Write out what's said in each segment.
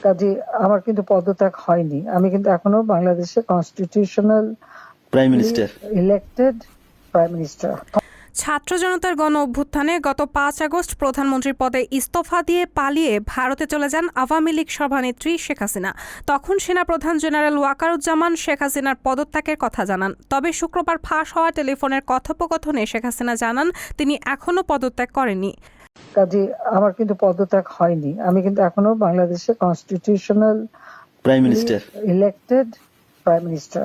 কাজে আমার কিন্তু পদত্যাগ হয়নি। আমি কিন্তু এখনো বাংলাদেশের constitutional prime minister, elected prime minister. ছাত্র জনতার গণ অভ্যুত্থানে গত ৫ আগস্ট প্রধানমন্ত্রীর পদে ইস্তফা দিয়ে পালিয়ে ভারতে চলে যান আওয়ামী লীগ সভানেত্রী শেখ হাসিনা। তখন সেনাপ্রধান জেনারেল ওয়াকারুজ্জামান শেখ হাসিনার পদত্যাগের কথা জানান। তবে শুক্রবার ফাঁস হওয়া টেলিফোনের কথোপকথনে শেখ হাসিনা জানান তিনি এখনও পদত্যাগ করেননি। কাজে আমার কিন্তু পদত্যাগ হয়নি। আমি কিন্তু এখনো বাংলাদেশের constitutional prime minister, elected prime minister.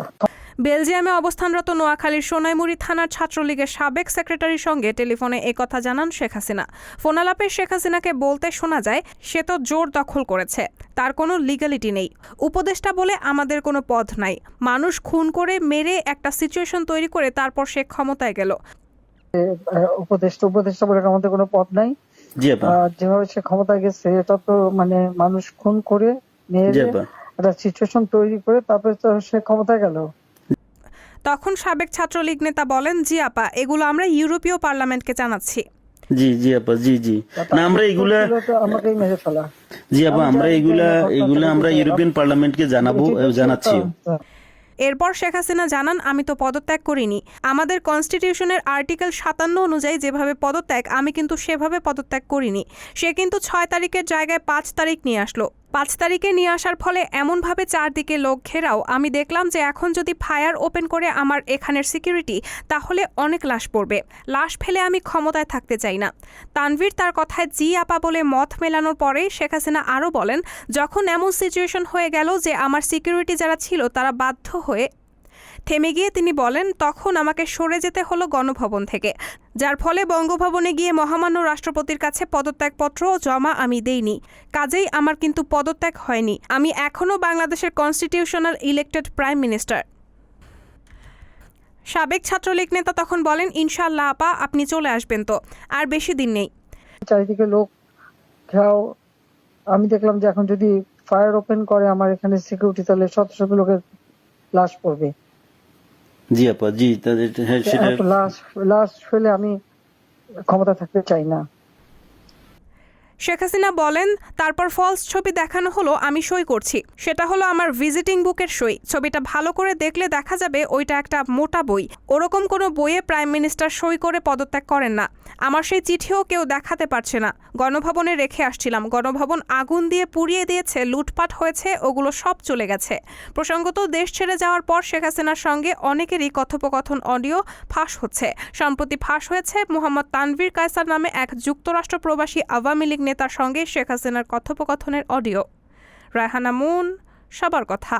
বেলজিয়ামে অবস্থানরত নোয়াখালীর সোনাইমুড়ি থানার ছাত্রলীগের সাবেক সেক্রেটারির সঙ্গে টেলিফোনে একথা জানান শেখ হাসিনা। ফোনালাপে শেখ হাসিনাকে বলতে শোনা যায়, সে তো জোর দখল করেছে, তার কোনো লিগ্যালিটি নেই। উপদেষ্টা বলে আমাদের কোনো পদ নাই। মানুষ খুন করে মেরে একটা সিচুয়েশন তৈরি করে তারপর সে ক্ষমতায় গেল। উপদেষ্টা বলে আমাদের কোনো পদ নাই। যেভাবে সে ক্ষমতায় গেছে এটা তো মানে মানুষ খুন করে মেরে একটা সিচুয়েশন তৈরি করে তারপরে তো সে ক্ষমতায় গেল। তখন সাবেক ছাত্রলীগ নেতা বলেন, জি আপা, এগুলো আমরা ইউরোপীয় পার্লামেন্টকে জানাচ্ছি। জি আপা, জি না, আমরা এগুলা আমাকেই মেরে ফেলা। জি আপা, আমরা এগুলা আমরা ইউরোপিয়ান পার্লামেন্টকে জানাচ্ছি। এরপর শেখ হাসিনা জানান, আমি তো পদত্যাগ করিনি। আমাদের কনস্টিটিউশনের আর্টিকেল 57 অনুযায়ী যেভাবে পদত্যাগ, আমি কিন্তু সেভাবে পদত্যাগ করিনি। সে কিন্তু 6 তারিখের জায়গায় 5 তারিখ নিয়ে আসলো। 5 তারিখে নিয়ে আসার ফলে এমনভাবে চারদিকে লোক ঘেরাও, আমি দেখলাম যে এখন যদি ফায়ার ওপেন করে আমার এখানের সিকিউরিটি, তাহলে অনেক লাশ পড়বে। লাশ ফেলে আমি ক্ষমতায় থাকতে চাই না। তানভীর তার কথায় জি আপা বলে মত মেলানোর পরে শেখ হাসিনা আরও বলেন, যখন এমন সিচুয়েশন হয়ে গেল যে আমার সিকিউরিটি যারা ছিল তারা বাধ্য হয়ে থেমে গিয়ে তিনি বলেন, তখন আমাকে সরে যেতে হলো গণভবন থেকে, যার ফলে বঙ্গভবনে গিয়ে মহামান্য রাষ্ট্রপতির কাছে পদত্যাগপত্র জমা আমি দেইনি। কাজেই আমার কিন্তু পদত্যাগ হয়নি। আমি এখনও বাংলাদেশের কনস্টিটিউশনাল ইলেক্টেড প্রাইম মিনিস্টার। সাবেক ছাত্রলীগ নেতা তখন বলেন, ইনশাআল্লাহ আপা, আপনি চলে আসবেন তো, আর বেশি দিন নেই। চারিদিকে লোক ঘেরাও, আমি দেখলাম যে এখন যদি ফায়ার ওপেন করে আমার এখানে সিকিউরিটি, তাহলে শত শত লোকের লাশ পড়বে। জি আপা, জি সেটা লাশ ফেলে আমি ক্ষমতা থাকতে চাই না। শেখ হাসিনা বলেন, তারপর ফলস ছবি দেখানো হলো, আমি সই করছি। সেটা হলো আমার ভিজিটিং বুকের সই। ছবিটা ভালো করে দেখলে দেখা যাবে ওইটা একটা মোটা বই। ওরকম কোনো বইয়ে প্রাইম মিনিস্টার সই করে পদত্যাগ করেন না। আমার সেই চিঠিও কেউ দেখাতে পারছে না। গণভবনে রেখে আসছিলাম। গণভবন আগুন দিয়ে পুড়িয়ে দিয়েছে, লুটপাট হয়েছে, ওগুলো সব চলে গেছে। প্রসঙ্গত, দেশ ছেড়ে যাওয়ার পর শেখ হাসিনার সঙ্গে অনেকেরই কথোপকথন অডিও ফাঁস হচ্ছে। সম্প্রতি ফাঁস হয়েছে মোহাম্মদ তানভীর কায়সার নামে এক যুক্তরাষ্ট্র প্রবাসী আওয়ামী লীগ নেতার সঙ্গে শেখ হাসিনার কথোপকথনের অডিও। রায়হানা মুন, সবার কথা।